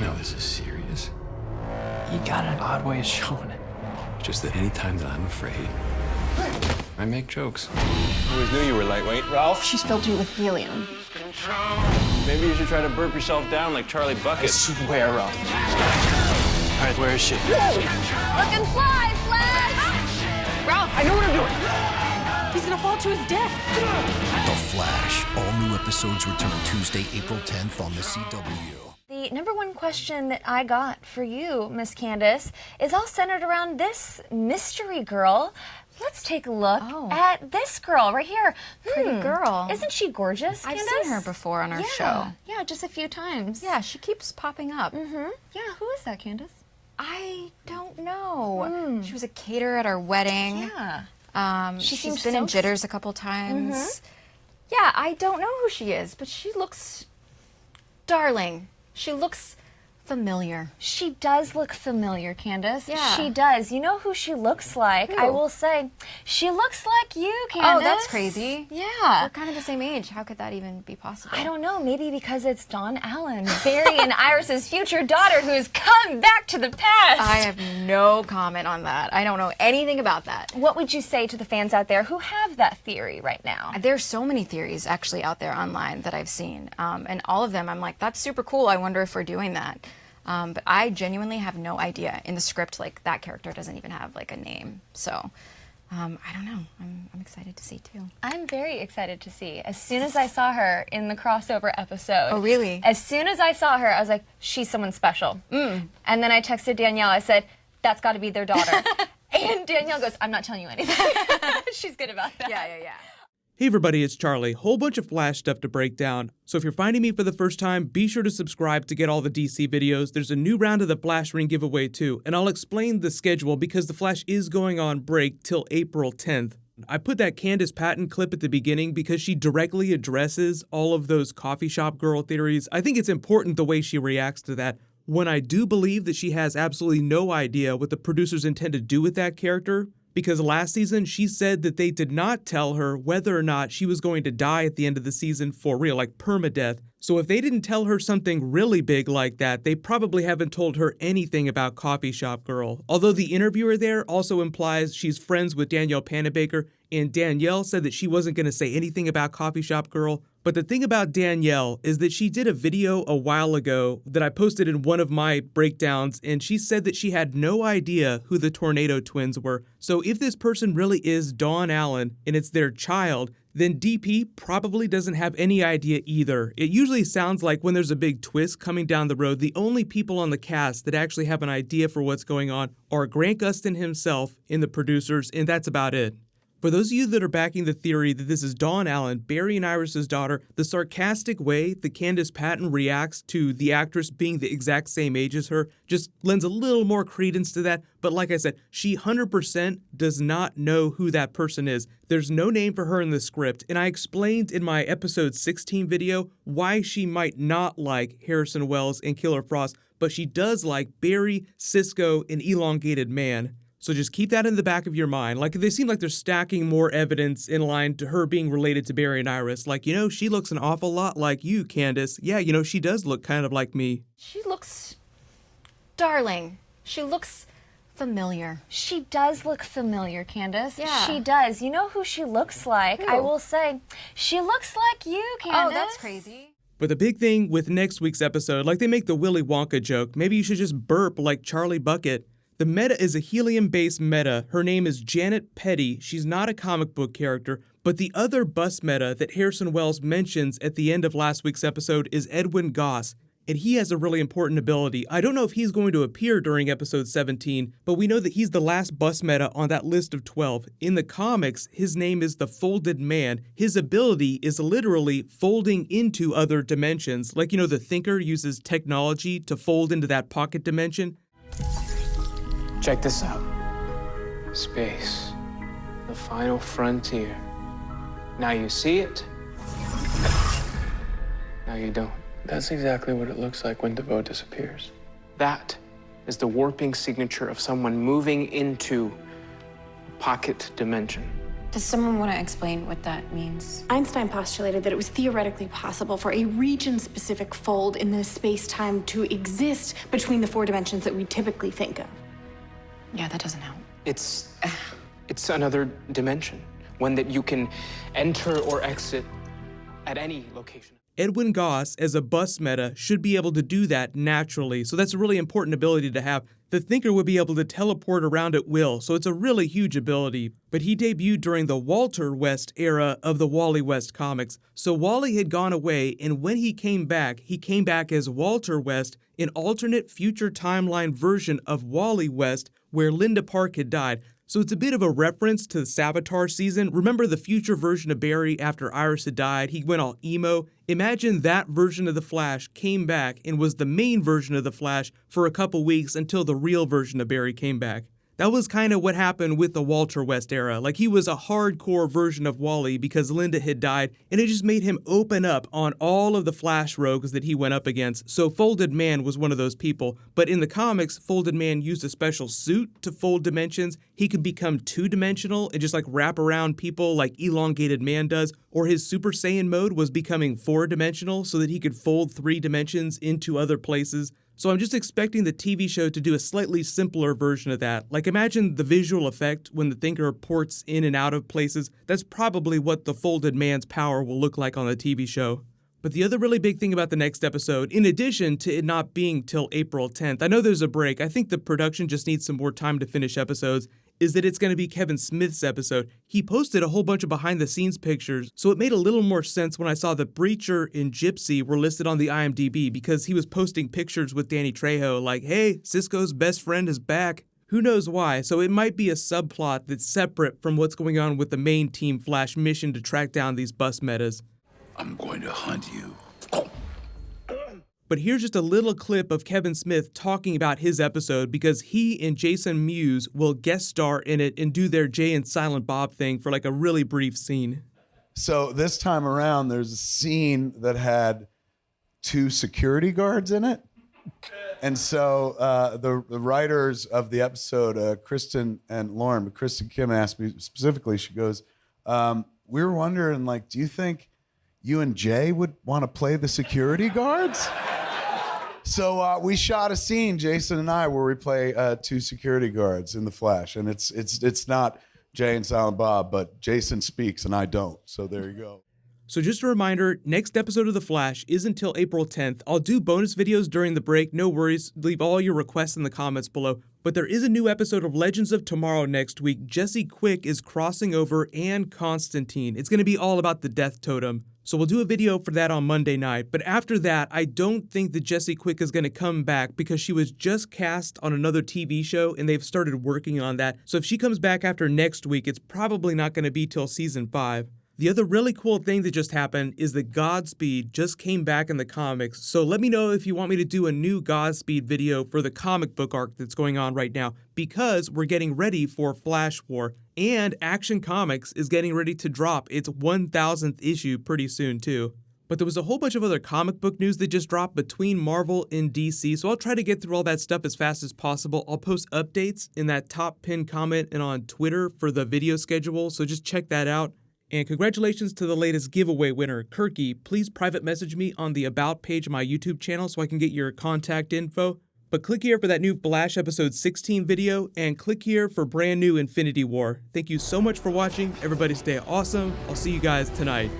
know this is serious. You got an odd way of showing it. It's just that any time that I'm afraid, I make jokes. I always knew you were lightweight, Ralph. She's filled you with helium. Maybe you should try to burp yourself down like Charlie Bucket. I swear, Ralph. All right, where is she? Look and fly, Flash! Ralph, I know what I'm doing. he's gonna fall to his death. The Flash. All new episodes return Tuesday, April 10th on the CW. The number one question that I got for you, Miss Candace, is all centered around this mystery girl. Let's take a look at this girl right here. Pretty girl. Isn't she gorgeous, I've Candace? seen her before on our show. Yeah, just a few times. Yeah, she keeps popping up. Yeah, who is that, Candace? I don't know. She was a caterer at our wedding. Yeah. She's been in Jitters a couple times. Yeah, I don't know who she is, but she looks darling. She looks familiar. She does look familiar, Candace. Yeah. She does. You know who she looks like? Who? I will say, she looks like you, Candace. Oh, that's crazy. Yeah. We're kind of the same age. How could that even be possible? I don't know. Maybe because it's Dawn Allen, Barry and Iris's future daughter who has come back to the past. I have no comment on that. I don't know anything about that. What would you say to the fans out there who have that theory right now? There's so many theories actually out there online that I've seen. And all of them, I'm like, that's super cool. I wonder if we're doing that. But I genuinely have no idea. In the script, like, that character doesn't even have, like, a name. So, I don't know. I'm excited to see, too. I'm very excited to see. As soon as I saw her in the crossover episode. Oh, really? As soon as I saw her, I was like, she's someone special. And then I texted Danielle. I said, that's got to be their daughter. And Danielle goes, I'm not telling you anything. She's good about that. Yeah. Hey everybody, it's Charlie. Whole bunch of Flash stuff to break down. So if you're finding me for the first time, be sure to subscribe to get all the DC videos. There's a new round of the Flash Ring giveaway too, and I'll explain the schedule because the Flash is going on break till April 10th. I put that Candace Patton clip at the beginning because she directly addresses all of those coffee shop girl theories. I think it's important the way she reacts to that. When I do believe that she has absolutely no idea what the producers intend to do with that character, because last season she said that they did not tell her whether or not she was going to die at the end of the season for real, like permadeath. So if they didn't tell her something really big like that, they probably haven't told her anything about Coffee Shop Girl. Although the interviewer there also implies she's friends with Danielle Panabaker, and Danielle said that she wasn't going to say anything about Coffee Shop Girl. But the thing about Danielle is that she did a video a while ago that I posted in one of my breakdowns, and she said that she had no idea who the Tornado Twins were. So if this person really is Dawn Allen and it's their child, then DP probably doesn't have any idea either. It usually sounds like when there's a big twist coming down the road, the only people on the cast that actually have an idea for what's going on are Grant Gustin himself and the producers, and that's about it. For those of you that are backing the theory that this is Dawn Allen, Barry and Iris's daughter, the sarcastic way that Candace Patton reacts to the actress being the exact same age as her just lends a little more credence to that. But like I said, she 100% does not know who that person is. There's no name for her in the script, and I explained in my episode 16 video why she might not like Harrison Wells and Killer Frost, but she does like Barry, Cisco, and Elongated Man. So just keep that in the back of your mind. Like, they seem like they're stacking more evidence in line to her being related to Barry and Iris. Like, you know, she looks an awful lot like you, Candace. Yeah, you know, she does look kind of like me. She looks darling. She looks familiar. She does look familiar, Candace. Yeah. She does. You know who she looks like? Who? I will say, she looks like you, Candace. Oh, that's crazy. But the big thing with next week's episode, like they make the Willy Wonka joke, maybe you should just burp like Charlie Bucket. The meta is a helium-based meta. Her name is Janet Petty. She's not a comic book character, but the other bus meta that Harrison Wells mentions at the end of last week's episode is Edwin Goss, and he has a really important ability. I don't know if he's going to appear during episode 17, but we know that he's the last bus meta on that list of 12. In the comics, his name is the Folded Man. His ability is literally folding into other dimensions. Like, you know, the Thinker uses technology to fold into that pocket dimension. Check this out. Space. The final frontier. Now you see it. Now you don't. That's exactly what it looks like when DeVoe disappears. That is the warping signature of someone moving into a pocket dimension. Does someone want to explain what that means? Einstein postulated that it was theoretically possible for a region-specific fold in the space-time to exist between the 4 dimensions that we typically think of. Yeah, that doesn't help. It's another dimension, one that you can enter or exit at any location. Edwin Goss, as a bus meta, should be able to do that naturally, so that's a really important ability to have. The Thinker would be able to teleport around at will, so it's a really huge ability. But he debuted during the Walter West era of the Wally West comics, so Wally had gone away, and when he came back as Walter West, an alternate future timeline version of Wally West, where Linda Park had died. So it's a bit of a reference to the Savitar season. Remember the future version of Barry after Iris had died? He went all emo. Imagine that version of the Flash came back and was the main version of the Flash for a couple weeks until the real version of Barry came back. That was kind of what happened with the Walter West era. Like, he was a hardcore version of Wally because Linda had died, and it just made him open up on all of the Flash rogues that he went up against. So Folded Man was one of those people. But in the comics, Folded Man used a special suit to fold dimensions. He could become 2-dimensional and just like wrap around people like Elongated Man does. Or his Super Saiyan mode was becoming 4-dimensional so that he could fold 3 dimensions into other places. So I'm just expecting the TV show to do a slightly simpler version of that. Like, imagine the visual effect when the Thinker ports in and out of places. That's probably what the Folded Man's power will look like on the TV show. But the other really big thing about the next episode, in addition to it not being till April 10th, I know there's a break, I think the production just needs some more time to finish episodes, is that it's going to be Kevin Smith's episode. He posted a whole bunch of behind-the-scenes pictures, so it made a little more sense when I saw that Breacher and Gypsy were listed on the IMDb because he was posting pictures with Danny Trejo like, hey, Cisco's best friend is back. Who knows why, so it might be a subplot that's separate from what's going on with the main Team Flash mission to track down these bus metas. I'm going to hunt you. But here's just a little clip of Kevin Smith talking about his episode because he and Jason Mewes will guest star in it and do their Jay and Silent Bob thing for like a really brief scene. So this time around, there's a scene that had 2 security guards in it. And so the writers of the episode, Kristen and Lauren, but Kristen Kim asked me specifically, she goes, we were wondering, like, do you think you and Jay would want to play the security guards? So we shot a scene, Jason and I, where we play 2 security guards in The Flash. And it's not Jay and Silent Bob, but Jason speaks and I don't. So there you go. So just a reminder, next episode of The Flash is until April 10th. I'll do bonus videos during the break, no worries. Leave all your requests in the comments below. But there is a new episode of Legends of Tomorrow next week. Jesse Quick is crossing over and Constantine. It's going to be all about the Death Totem. So we'll do a video for that on Monday night. But after that, I don't think that Jesse Quick is going to come back because she was just cast on another TV show and they've started working on that. So if she comes back after next week, it's probably not going to be till season 5. The other really cool thing that just happened is that Godspeed just came back in the comics, so let me know if you want me to do a new Godspeed video for the comic book arc that's going on right now, because we're getting ready for Flash War, and Action Comics is getting ready to drop its 1000th issue pretty soon too. But there was a whole bunch of other comic book news that just dropped between Marvel and DC, so I'll try to get through all that stuff as fast as possible. I'll post updates in that top pinned comment and on Twitter for the video schedule, so just check that out. And congratulations to the latest giveaway winner, Kirky. Please private message me on the About page of my YouTube channel so I can get your contact info. But click here for that new Flash episode 16 video, and click here for brand new Infinity War. Thank you so much for watching. Everybody stay awesome. I'll see you guys tonight.